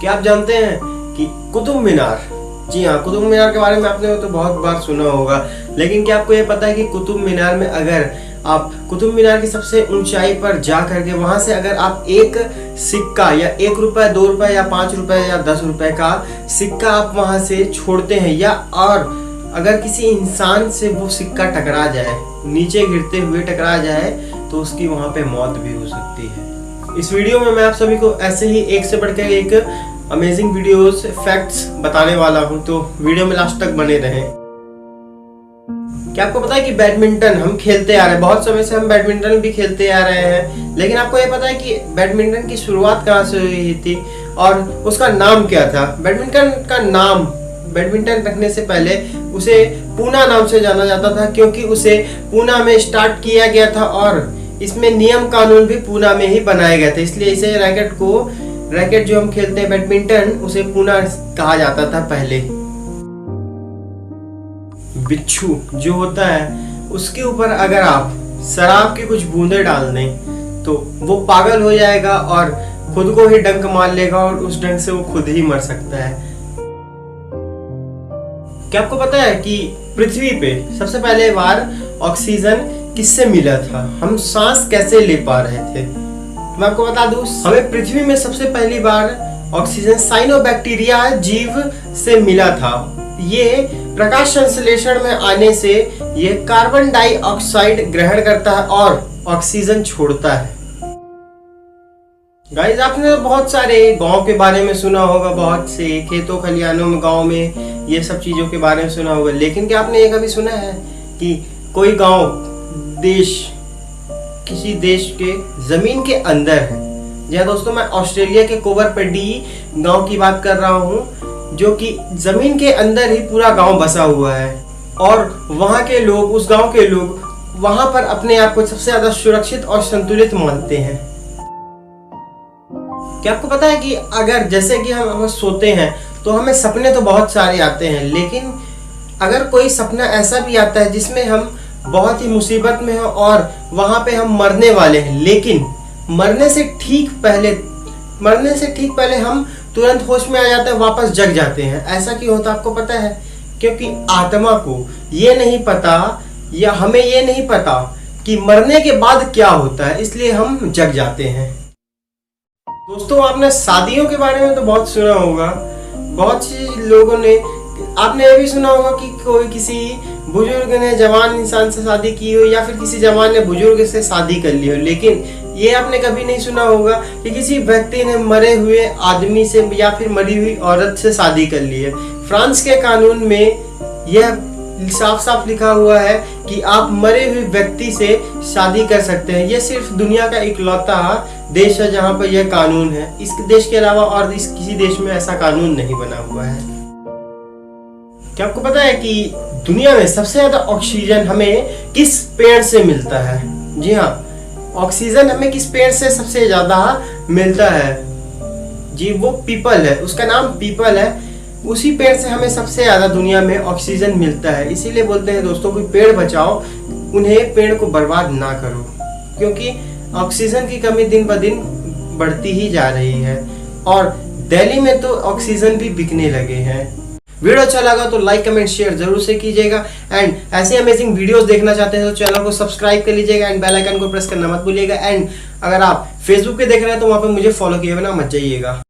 क्या आप जानते हैं कि कुतुब मीनार, जी हाँ, कुतुब मीनार के बारे में आपने तो बहुत बार सुना होगा, लेकिन क्या आपको ये पता है कि कुतुब मीनार में अगर आप कुतुब मीनार की सबसे ऊंचाई पर जा करके वहां से अगर आप एक सिक्का या 1 रुपए, 2 रुपए या 5 रुपए या 10 रुपए का सिक्का आप वहां से छोड़ते हैं, या और अगर किसी इंसान से वो सिक्का टकरा जाए, नीचे गिरते हुए टकरा जाए, तो उसकी वहां पे मौत भी हो सकती है। इस वीडियो में मैं आप सभी को ऐसे ही एक से बढ़कर एक अमेजिंग वीडियोस, फैक्ट्स बताने वाला हूं, तो वीडियो में लास्ट तक बने रहें। क्या आपको पता है कि बैडमिंटन हम खेलते आ रहे हैं, बहुत समय से हम बैडमिंटन भी खेलते आ रहे हैं, लेकिन आपको ये पता है कि बैडमिंटन की शुरुआत कहाँ से हुई थी और उसका नाम क्या था? बैडमिंटन का नाम, बैडमिंटन रखने से पहले उसे पूना नाम से जाना जाता था, क्योंकि उसे पूना में स्टार्ट किया गया था और इसमें नियम कानून भी पूना में ही बनाए गए थे, इसलिए इसे रैकेट जो हम खेलते हैं बैडमिंटन, उसे पूना कहा जाता था पहले। बिच्छू जो होता है उसके ऊपर अगर आप शराब की कुछ बूंदे डाल दें तो वो पागल हो जाएगा और खुद को ही डंक मार लेगा और उस डंक से वो खुद ही मर सकता है। क्या आपको पता है कि पृथ्वी पे सबसे पहले बार ऑक्सीजन किससे मिला था? हम सांस कैसे ले पा रहे थे? मैं आपको बता दूं, हमें पृथ्वी में सबसे पहली बार ऑक्सीजन साइनोबैक्टीरिया जीव से मिला था। ये प्रकाश संश्लेषण में आने से ये कार्बन डाइऑक्साइड ग्रहण करता है और ऑक्सीजन छोड़ता है। गाइस, आपने बहुत सारे गांव के बारे में सुना होगा, बहुत से खेतों खलिहानों में, गांव में ये सब चीजों के बारे में सुना होगा, लेकिन क्या आपने ये कभी सुना है कि कोई गांव किसी देश के जमीन के अंदर है? जी हाँ दोस्तों, मैं ऑस्ट्रेलिया के कोबरपेडी गांव की बात कर रहा हूँ, जो कि जमीन के अंदर ही पूरा गांव बसा हुआ है और वहां के लोग, उस गांव के लोग वहां पर अपने आप को सबसे ज्यादा सुरक्षित और संतुलित मानते हैं। क्या आपको पता है कि अगर जैसे कि हम सोते हैं तो हमें सपने तो बहुत सारे आते हैं, लेकिन अगर कोई सपना ऐसा भी आता है जिसमें हम बहुत ही मुसीबत में हो और वहां पे हम मरने वाले हैं, लेकिन मरने से ठीक पहले हम तुरंत होश में आ जाते हैं, वापस जग जाते हैं। ऐसा क्यों होता है आपको पता है? क्योंकि आत्मा को ये नहीं पता, या हमें ये नहीं पता कि मरने के बाद क्या होता है, इसलिए हम जग जाते हैं। दोस्तों, आपने शादियों के बारे में तो बहुत सुना होगा, बहुत से लोगों ने, आपने ये भी सुना होगा कि कोई किसी बुजुर्ग ने जवान इंसान से शादी की हो या फिर किसी जवान ने बुजुर्ग से शादी कर ली हो, लेकिन ये आपने कभी नहीं सुना होगा कि किसी व्यक्ति ने मरे हुए आदमी से या फिर मरी हुई औरत से शादी कर ली है। फ्रांस के कानून में यह साफ साफ लिखा हुआ है कि आप मरे हुए व्यक्ति से शादी कर सकते हैं। यह सिर्फ दुनिया का इकलौता देश है जहां पर यह कानून है। इस देश के अलावा और किसी देश में ऐसा कानून नहीं बना हुआ है। क्या आपको पता है कि दुनिया में सबसे ज्यादा ऑक्सीजन हमें किस पेड़ से मिलता है? जी हाँ, ऑक्सीजन हमें किस पेड़ से सबसे ज्यादा मिलता है? जी, वो पीपल है, उसका नाम पीपल है। उसी पेड़ से हमें सबसे ज्यादा दुनिया में ऑक्सीजन मिलता है। इसीलिए बोलते हैं दोस्तों, कोई पेड़ बचाओ, उन्हें, पेड़ को बर्बाद ना करो, क्योंकि ऑक्सीजन की कमी दिन ब दिन बढ़ती ही जा रही है और दिल्ली में तो ऑक्सीजन भी बिकने लगे हैं। वीडियो अच्छा लगा तो लाइक, कमेंट, शेयर जरूर से कीजिएगा एंड ऐसे अमेजिंग वीडियोस देखना चाहते हैं तो चैनल को सब्सक्राइब कर लीजिएगा एंड बेल आइकन को प्रेस करना मत भूलिएगा। एंड अगर आप फेसबुक पे देख रहे हैं तो वहां पे मुझे फॉलो किए बिना मत जाइएगा।